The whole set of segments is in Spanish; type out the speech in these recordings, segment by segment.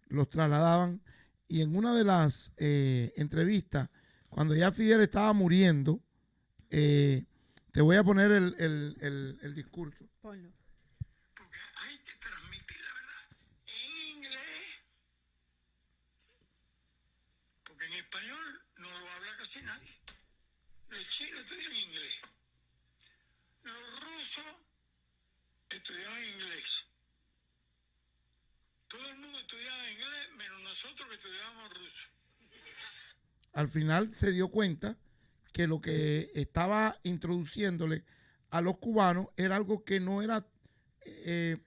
los trasladaban. Y en una de las entrevistas, cuando ya Fidel estaba muriendo, eh, te voy a poner el discurso. Ponlo. Porque hay que transmitir la verdad en inglés, porque en español no lo habla casi nadie. Los chinos estudian inglés, los rusos estudiaban inglés. Todo el mundo estudiaba inglés, menos nosotros que estudiábamos ruso. Al final se dio cuenta que lo que estaba introduciéndole a los cubanos era algo que no era eh,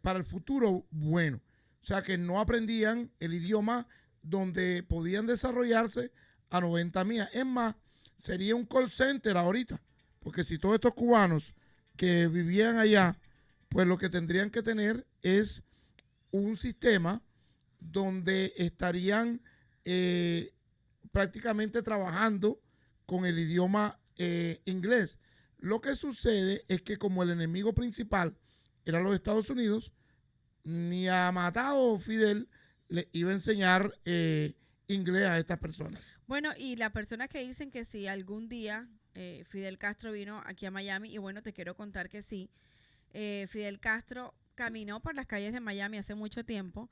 para el futuro bueno. O sea, que no aprendían el idioma donde podían desarrollarse a 90 millas. Es más, sería un call center ahorita, porque si todos estos cubanos que vivían allá, pues lo que tendrían que tener es un sistema donde estarían eh, prácticamente trabajando con el idioma inglés. Lo que sucede es que como el enemigo principal era los Estados Unidos, ni a Matado Fidel le iba a enseñar inglés a estas personas. Bueno, y las personas que dicen que si algún día Fidel Castro vino aquí a Miami, y bueno, te quiero contar que sí, Fidel Castro caminó por las calles de Miami hace mucho tiempo.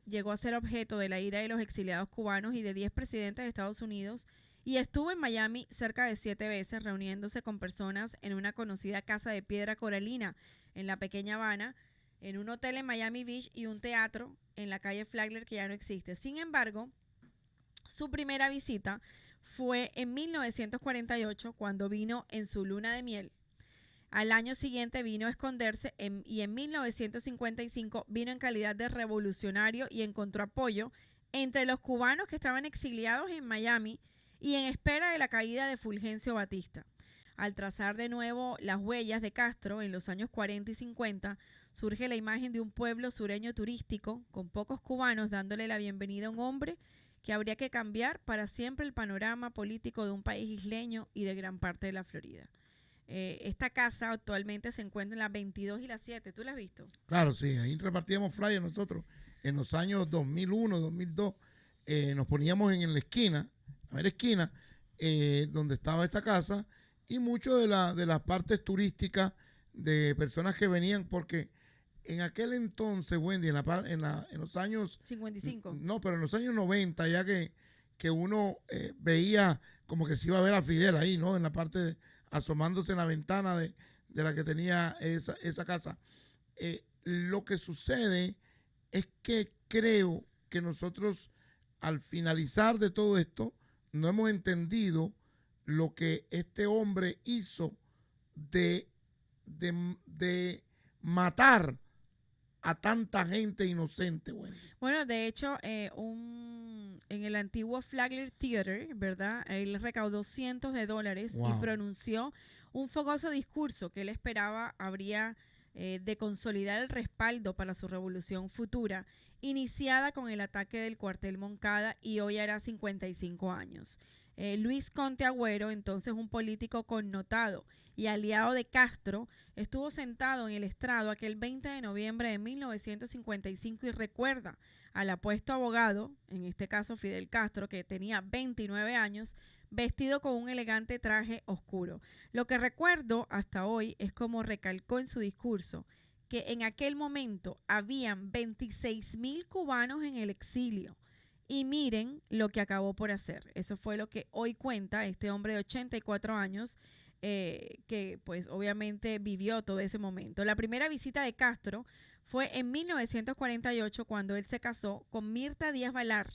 Llegó a ser objeto de la ira de los exiliados cubanos y de 10 presidentes de Estados Unidos y estuvo en Miami cerca de 7 veces reuniéndose con personas en una conocida casa de piedra coralina en la pequeña Habana, en un hotel en Miami Beach y un teatro en la calle Flagler que ya no existe. Sin embargo, su primera visita fue en 1948 cuando vino en su luna de miel. Al año siguiente vino a esconderse y en 1955 vino en calidad de revolucionario y encontró apoyo entre los cubanos que estaban exiliados en Miami y en espera de la caída de Fulgencio Batista. Al trazar de nuevo las huellas de Castro en los años 40 y 50, surge la imagen de un pueblo sureño turístico con pocos cubanos dándole la bienvenida a un hombre que habría que cambiar para siempre el panorama político de un país isleño y de gran parte de la Florida. Esta casa actualmente se encuentra en las 22 y las 7. ¿Tú la has visto? Claro, sí, ahí repartíamos flyers nosotros en los años 2001, 2002. Nos poníamos en la esquina, a ver esquina, donde estaba esta casa y mucho de las partes turísticas de personas que venían, porque en aquel entonces, Wendy, en los años, 55. no, pero en los años 90, ya que uno veía como que se iba a ver a Fidel ahí, ¿no? En la parte asomándose en la ventana de la que tenía esa casa. Lo que sucede es que creo que nosotros, al finalizar de todo esto, no hemos entendido lo que este hombre hizo de, de matar a tanta gente inocente, Wendy. Bueno, de hecho, en el antiguo Flagler Theater, ¿verdad? Él recaudó cientos de dólares y Wow. pronunció un fogoso discurso que él esperaba habría de consolidar el respaldo para su revolución futura, iniciada con el ataque del cuartel Moncada y hoy hará 55 años. Luis Conte Agüero, entonces un político connotado y aliado de Castro, estuvo sentado en el estrado aquel 20 de noviembre de 1955 y recuerda al apuesto abogado, en este caso Fidel Castro, que tenía 29 años, vestido con un elegante traje oscuro. Lo que recuerdo hasta hoy es como recalcó en su discurso que en aquel momento habían 26,000 cubanos en el exilio. Y miren lo que acabó por hacer. Eso fue lo que hoy cuenta este hombre de 84 años, que pues obviamente vivió todo ese momento. La primera visita de Castro fue en 1948 cuando él se casó con Mirta Díaz Balar.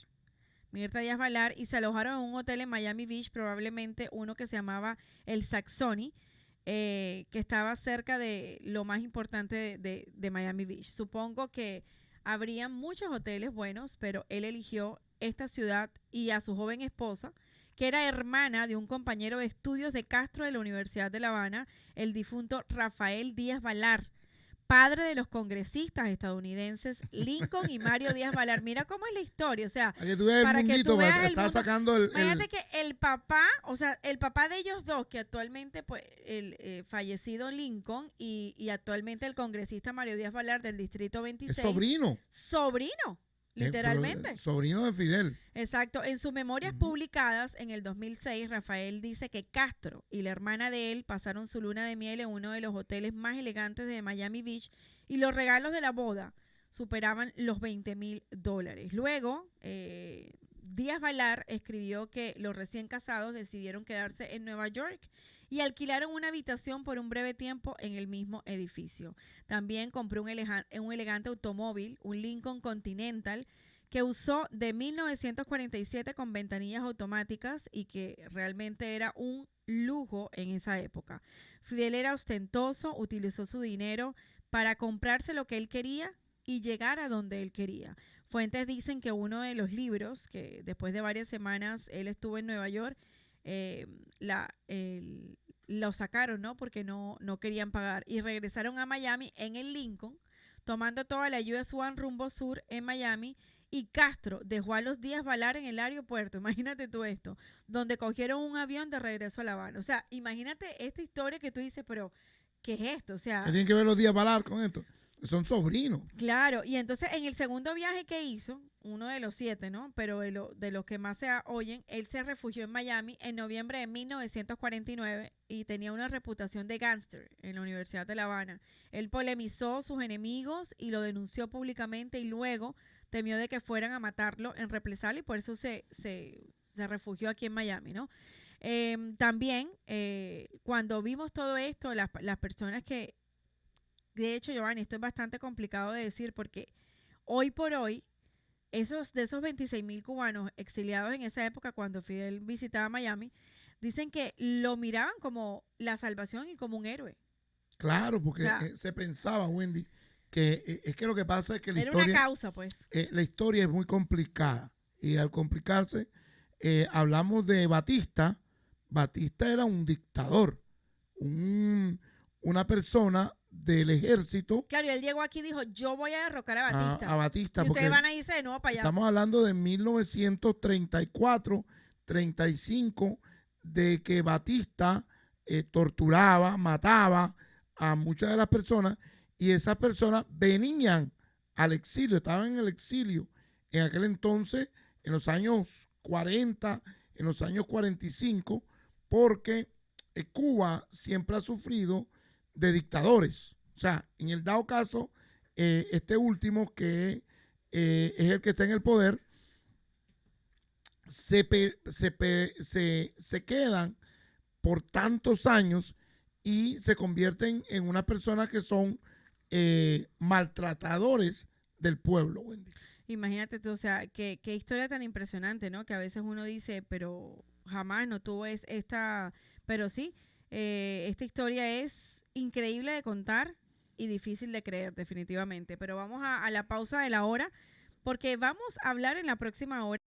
Mirta Díaz Balar y se alojaron en un hotel en Miami Beach, probablemente uno que se llamaba el Saxony, que estaba cerca de lo más importante de Miami Beach. Supongo que habrían muchos hoteles buenos, pero él eligió esta ciudad y a su joven esposa, que era hermana de un compañero de estudios de Castro de la Universidad de La Habana, el difunto Rafael Díaz Balar, padre de los congresistas estadounidenses Lincoln y Mario Díaz Balart. Mira cómo es la historia, o sea, Ahí tú ves el para que mundito, tú veas porque el está mundo. sacando Imagínate que el papá, o sea, el papá de ellos dos, que actualmente, pues, el fallecido Lincoln y actualmente el congresista Mario Díaz Balart del Distrito es 26. sobrino. Sobrino, literalmente. Sobrino de Fidel. Exacto. En sus memorias publicadas en el 2006, Rafael dice que Castro y la hermana de él pasaron su luna de miel en uno de los hoteles más elegantes de Miami Beach y los regalos de la boda superaban los $20,000. Luego, Díaz Balart escribió que los recién casados decidieron quedarse en Nueva York y alquilaron una habitación por un breve tiempo en el mismo edificio. También compró un elegante automóvil, un Lincoln Continental, que usó de 1947 con ventanillas automáticas y que realmente era un lujo en esa época. Fidel era ostentoso, utilizó su dinero para comprarse lo que él quería y llegar a donde él quería. Fuentes dicen que uno de los libros, que después de varias semanas él estuvo en Nueva York, lo sacaron, ¿no? Porque no querían pagar y regresaron a Miami en el Lincoln, tomando toda la US One rumbo sur en Miami. Y Castro dejó a los Díaz Balart en el aeropuerto, imagínate tú esto, donde cogieron un avión de regreso a La Habana. O sea, imagínate esta historia que tú dices, pero ¿qué es esto? O sea, ¿Qué tienen que ver los Díaz Balart con esto? Son sobrinos. claro, y entonces en el segundo viaje que hizo, uno de los 7, ¿no? Pero de los que más se oyen, él se refugió en Miami en noviembre de 1949 y tenía una reputación de gángster en la Universidad de La Habana. Él polemizó sus enemigos y lo denunció públicamente y luego temió de que fueran a matarlo en represalia y por eso se refugió aquí en Miami, ¿no? También, cuando vimos todo esto, las personas que, de hecho, Giovanni, esto es bastante complicado de decir porque hoy por hoy, de esos 26,000 cubanos exiliados en esa época cuando Fidel visitaba Miami, dicen que lo miraban como la salvación y como un héroe. Claro, porque O sea, se pensaba, Wendy, que es que lo que pasa es que era una causa, pues. la historia es muy complicada. Y al complicarse, hablamos de Batista. Batista era un dictador, una persona del ejército. Claro, y él llegó aquí y dijo, yo voy a derrocar a Batista. A Batista, Y ustedes porque van a irse de nuevo para allá. estamos hablando de 1934, 35, de que Batista torturaba, mataba a muchas de las personas y esas personas venían al exilio, estaban en el exilio en aquel entonces, en los años 40, en los años 45, porque Cuba siempre ha sufrido de dictadores. O sea, en el dado caso, este último que es el que está en el poder, se quedan por tantos años y se convierten en unas personas que son maltratadores del pueblo, Wendy. Imagínate tú, o sea, qué historia tan impresionante, ¿no? Que a veces uno dice, pero jamás no tuvo esta, pero sí, esta historia es increíble de contar y difícil de creer, definitivamente. Pero vamos a la pausa de la hora, porque vamos a hablar en la próxima hora.